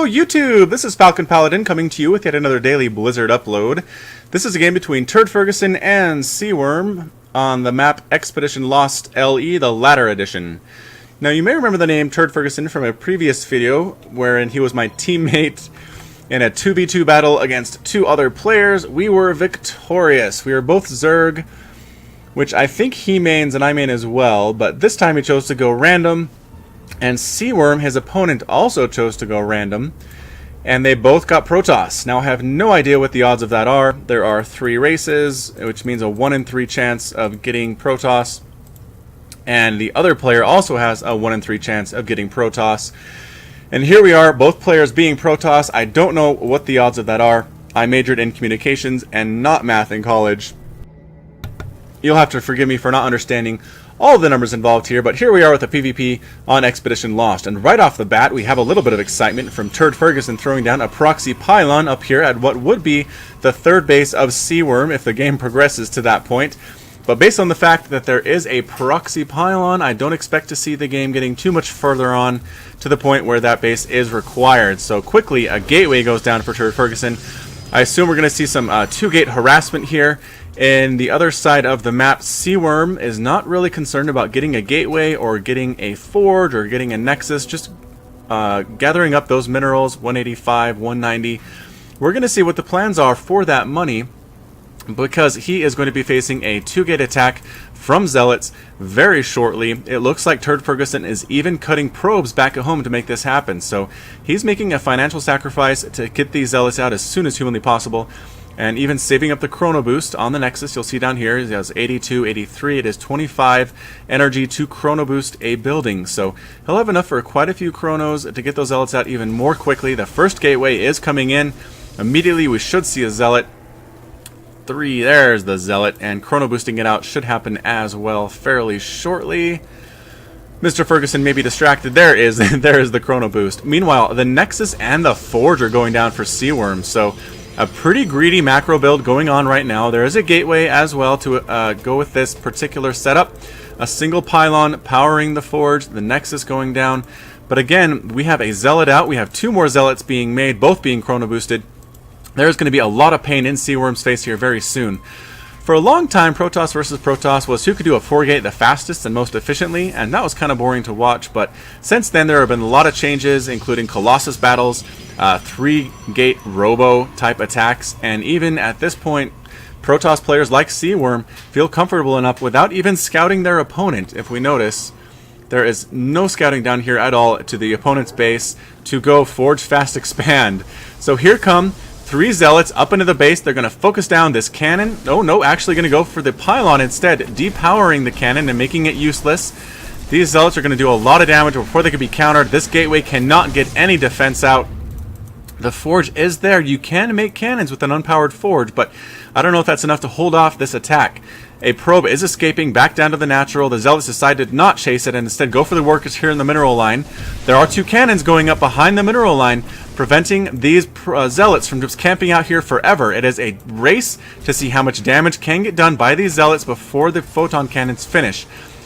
Hello YouTube! This is FalconPaladin coming to you with yet another daily Blizzard upload. This is a game between TurdFerguson and Seaworm on the map Expedition Lost LE, the latter edition. Now you may remember the name TurdFerguson from a previous video wherein he was my teammate in a 2v2 battle against two other players. We were victorious. We were both Zerg, which I think he mains and I main as well, but this time he chose to go random. And Seaworm, his opponent, also chose to go random, and they both got Protoss. Now I have no idea what the odds of that are. There are 3 races, which means a 1 in 3 chance of getting Protoss, and the other player also has a 1 in 3 chance of getting Protoss. And here we are, both players being Protoss. I don't know what the odds of that are. I majored in communications and not math in college. You'll have to forgive me for not understanding all of the numbers involved here, but here we are with a PvP on Expedition Lost. And right off the bat, we have a little bit of excitement from TurdFerguson throwing down a proxy pylon up here at what would be the third base of Seaworm if the game progresses to that point. But based on the fact that there is a proxy pylon, I don't expect to see the game getting too much further on to the point where that base is required. So quickly, a gateway goes down for TurdFerguson. I assume we're going to see some 2-gate harassment here. In the other side of the map, Seaworm is not really concerned about getting a gateway or getting a forge or getting a nexus, just gathering up those minerals, 185, 190. We're going to see what the plans are for that money, because he is going to be facing a 2-gate attack from Zealots very shortly. It looks like TurdFerguson is even cutting probes back at home to make this happen, so he's making a financial sacrifice to get these Zealots out as soon as humanly possible. And even saving up the chrono boost on the Nexus. You'll see down here he has 82, 83. It is 25 energy to chrono boost a building. So he'll have enough for quite a few chronos to get those Zealots out even more quickly. The first gateway is coming in. Immediately we should see a Zealot. 3, there's the Zealot. And chrono boosting it out should happen as well fairly shortly. Mr. Ferguson may be distracted. There is the chrono boost. Meanwhile, the Nexus and the Forge are going down for Seaworm. So a pretty greedy macro build going on right now. There is a gateway as well to go with this particular setup. A single pylon powering the forge, the Nexus going down. But again, we have a Zealot out. We have 2 more Zealots being made, both being chrono boosted. There's going to be a lot of pain in Seaworm's face here very soon. For a long time, Protoss versus Protoss was who could do a 4-gate the fastest and most efficiently, and that was kind of boring to watch. But since then, there have been a lot of changes, including Colossus battles, 3-gate robo-type attacks, and even at this point, Protoss players like Seaworm feel comfortable enough without even scouting their opponent. If we notice, there is no scouting down here at all to the opponent's base to go Forge Fast Expand. So here come 3 Zealots up into the base. They're going to focus down this cannon. Oh, no, actually going to go for the pylon instead, depowering the cannon and making it useless. These Zealots are going to do a lot of damage before they can be countered. This gateway cannot get any defense out. The forge is there. You can make cannons with an unpowered forge, but I don't know if that's enough to hold off this attack. A probe is escaping back down to the natural. The Zealots decided to not chase it and instead go for the workers here in the mineral line. There are 2 cannons going up behind the mineral line, preventing these Zealots from just camping out here forever. It is a race to see how much damage can get done by these Zealots before the photon cannons finish.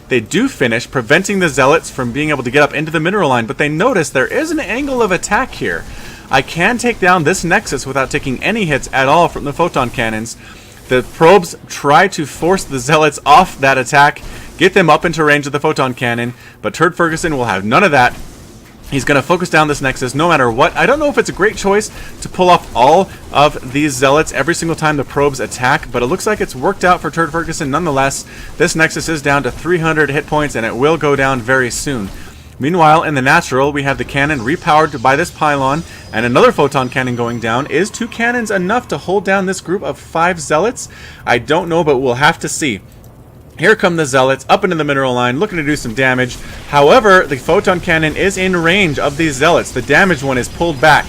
They do finish, preventing the Zealots from being able to get up into the mineral line, but they notice there is an angle of attack here. I can take down this Nexus without taking any hits at all from the photon cannons. The probes try to force the Zealots off that attack, get them up into range of the photon cannon, but TurdFerguson will have none of that. He's going to focus down this Nexus no matter what. I don't know if it's a great choice to pull off all of these Zealots every single time the probes attack, but it looks like it's worked out for TurdFerguson nonetheless. This Nexus is down to 300 hit points, and it will go down very soon. Meanwhile, in the natural, we have the cannon repowered by this pylon, and another photon cannon going down. Is 2 cannons enough to hold down this group of 5 Zealots? I don't know, but we'll have to see. Here come the Zealots up into the mineral line, looking to do some damage. However, the photon cannon is in range of these Zealots. The damaged one is pulled back,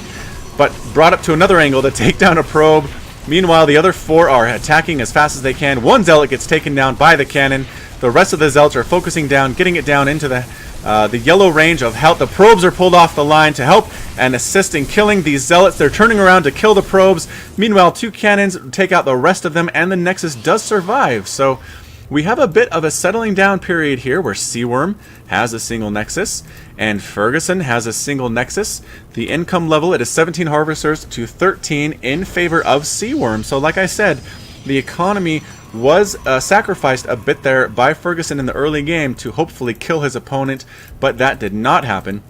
but brought up to another angle to take down a probe. Meanwhile, the other 4 are attacking as fast as they can. 1 Zealot gets taken down by the cannon. The rest of the Zealots are focusing down, getting it down into the yellow range of help. The probes are pulled off the line to help and assist in killing these Zealots. They're turning around to kill the probes. Meanwhile, 2 cannons take out the rest of them, and the Nexus does survive. So we have a bit of a settling down period here where Seaworm has a single nexus and Ferguson has a single nexus. The income level, it is 17 harvesters to 13 in favor of Seaworm. So like I said, the economy was sacrificed a bit there by Ferguson in the early game to hopefully kill his opponent, but that did not happen.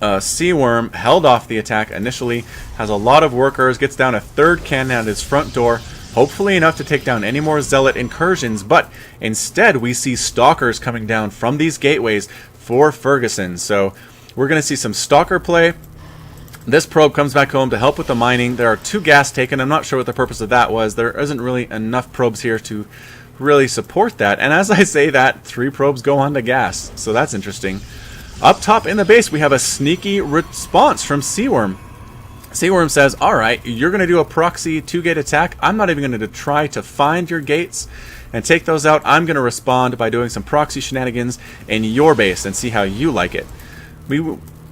Seaworm held off the attack initially, has a lot of workers, gets down a third cannon at his front door, hopefully enough to take down any more zealot incursions, but instead we see stalkers coming down from these gateways for Ferguson. So we're going to see some stalker play. This probe comes back home to help with the mining. There are 2 gas taken. I'm not sure what the purpose of that was. There isn't really enough probes here to really support that. And as I say that, 3 probes go on to gas. So that's interesting. Up top in the base, we have a sneaky response from Seaworm. Seaworm says, alright, you're going to do a proxy 2-gate attack. I'm not even going to try to find your gates and take those out. I'm going to respond by doing some proxy shenanigans in your base and see how you like it.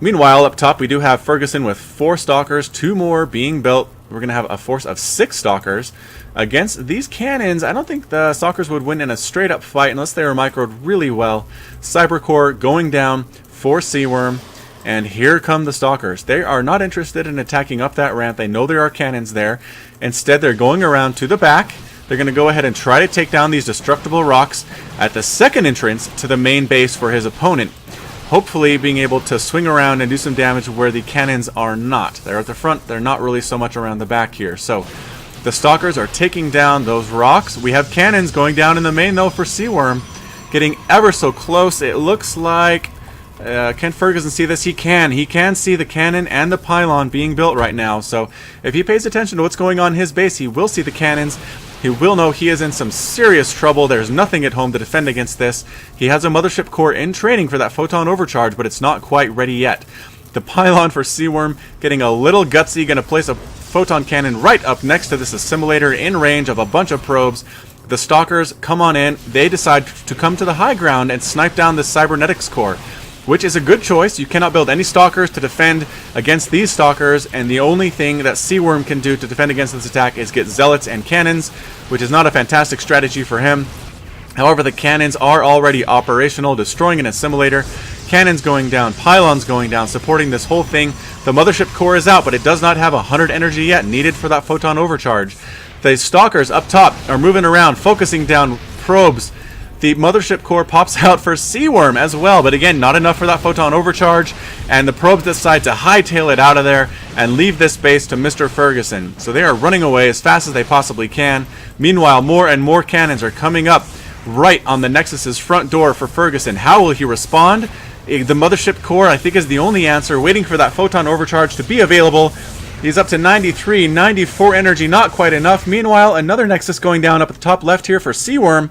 Meanwhile, up top, we do have Ferguson with 4 stalkers, 2 more being built. We're going to have a force of 6 stalkers. Against these cannons, I don't think the stalkers would win in a straight-up fight unless they were microed really well. Cybercore going down for Seaworm. And here come the stalkers. They are not interested in attacking up that ramp. They know there are cannons there. Instead, they're going around to the back. They're going to go ahead and try to take down these destructible rocks at the second entrance to the main base for his opponent. Hopefully being able to swing around and do some damage where the cannons are not. They're at the front. They're not really so much around the back here. So the stalkers are taking down those rocks. We have cannons going down in the main, though, for Seaworm. Getting ever so close. It looks like... can Ferguson see this? He can. He can see the cannon and the pylon being built right now. So if he pays attention to what's going on in his base, he will see the cannons. He will know he is in some serious trouble. There's nothing at home to defend against this. He has a mothership core in training for that photon overcharge, but it's not quite ready yet. The pylon for Seaworm getting a little gutsy. Going to place a photon cannon right up next to this assimilator in range of a bunch of probes. The stalkers come on in. They decide to come to the high ground and snipe down the cybernetics core, which is a good choice. You cannot build any stalkers to defend against these stalkers, and the only thing that Seaworm can do to defend against this attack is get zealots and cannons, which is not a fantastic strategy for him. However, the cannons are already operational, destroying an assimilator. Cannons going down, pylons going down, supporting this whole thing. The mothership core is out, but it does not have 100 energy yet, needed for that photon overcharge. The stalkers up top are moving around, focusing down probes. The mothership core pops out for Seaworm as well, but again, not enough for that photon overcharge, and the probes decide to hightail it out of there and leave this base to Mr. Ferguson. So they are running away as fast as they possibly can. Meanwhile, more and more cannons are coming up right on the Nexus's front door for Ferguson. How will he respond? The mothership core, I think, is the only answer, waiting for that photon overcharge to be available. He's up to 93, 94 energy, not quite enough. Meanwhile, another Nexus going down up at the top left here for Seaworm.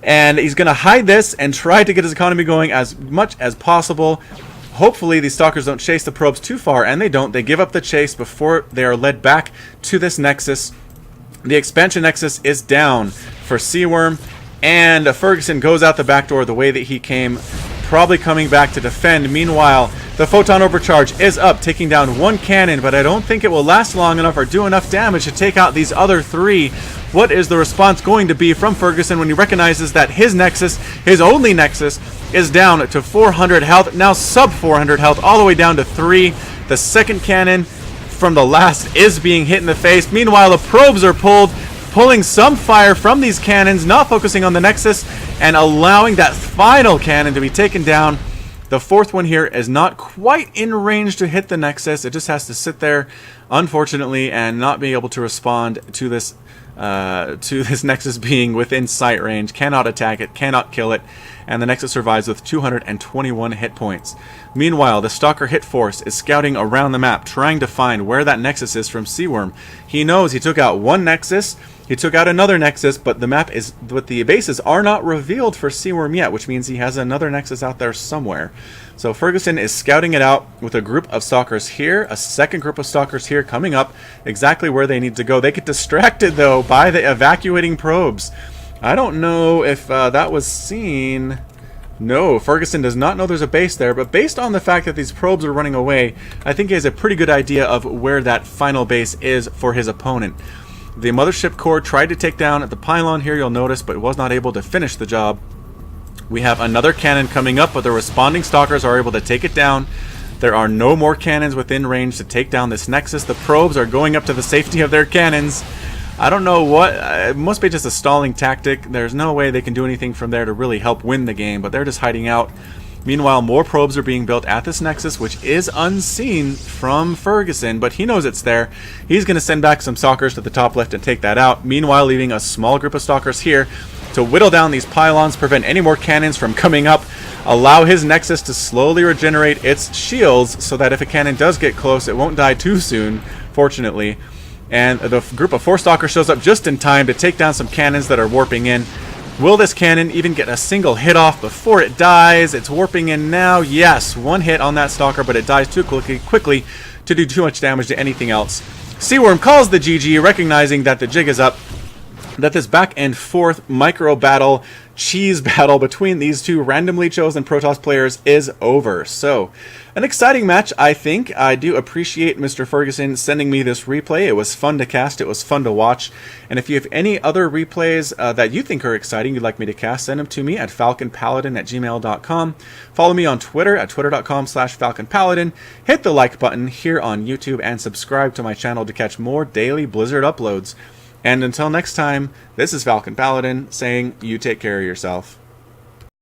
And he's going to hide this and try to get his economy going as much as possible. Hopefully these stalkers don't chase the probes too far, and they don't. They give up the chase before they are led back to this Nexus. The expansion Nexus is down for Seaworm, and Ferguson goes out the back door the way that he came, probably coming back to defend. Meanwhile, the photon overcharge is up, taking down 1 cannon, but I don't think it will last long enough or do enough damage to take out these other 3. What is the response going to be from Ferguson when he recognizes that his Nexus, his only Nexus, is down to 400 health, now sub 400 health, all the way down to 3. The second cannon from the last is being hit in the face. Meanwhile, the probes are pulling some fire from these cannons, not focusing on the Nexus, and allowing that final cannon to be taken down. The fourth one here is not quite in range to hit the Nexus. It just has to sit there, unfortunately, and not be able to respond to this Nexus being within sight range. Cannot attack it, cannot kill it, and the Nexus survives with 221 hit points. Meanwhile, the Stalker hit force is scouting around the map, trying to find where that Nexus is from Seaworm. He knows he took out one Nexus, he took out another Nexus, but the bases are not revealed for Seaworm yet, which means he has another Nexus out there somewhere. So Ferguson is scouting it out with a group of Stalkers here, a second group of Stalkers here coming up exactly where they need to go. They get distracted, though, by the evacuating probes. I don't know if that was seen. No, Ferguson does not know there's a base there, but based on the fact that these probes are running away, I think he has a pretty good idea of where that final base is for his opponent. The mothership core tried to take down the pylon here, you'll notice, but was not able to finish the job. We have another cannon coming up, but the responding stalkers are able to take it down. There are no more cannons within range to take down this nexus. The probes are going up to the safety of their cannons. I don't know what, it must be just a stalling tactic. There's no way they can do anything from there to really help win the game, but they're just hiding out. Meanwhile, more probes are being built at this nexus, which is unseen from Ferguson, but he knows it's there. He's going to send back some stalkers to the top left and take that out. Meanwhile, leaving a small group of stalkers here to whittle down these pylons, prevent any more cannons from coming up, allow his nexus to slowly regenerate its shields so that if a cannon does get close, it won't die too soon, fortunately. And the group of 4 stalkers shows up just in time to take down some cannons that are warping in. Will this cannon even get a single hit off before it dies? It's warping in now. Yes, 1 hit on that stalker, but it dies too quickly to do too much damage to anything else. Seaworm calls the GG, recognizing that the jig is up, that this back and forth micro battle, cheese battle between these two randomly chosen Protoss players is over. So, an exciting match, I think. I do appreciate Mr. Ferguson sending me this replay. It was fun to cast, it was fun to watch. And if you have any other replays that you think are exciting you'd like me to cast, send them to me at FalconPaladin@gmail.com. Follow me on Twitter at twitter.com/FalconPaladin. Hit the like button here on YouTube and subscribe to my channel to catch more daily Blizzard uploads. And until next time, this is FalconPaladin saying you take care of yourself.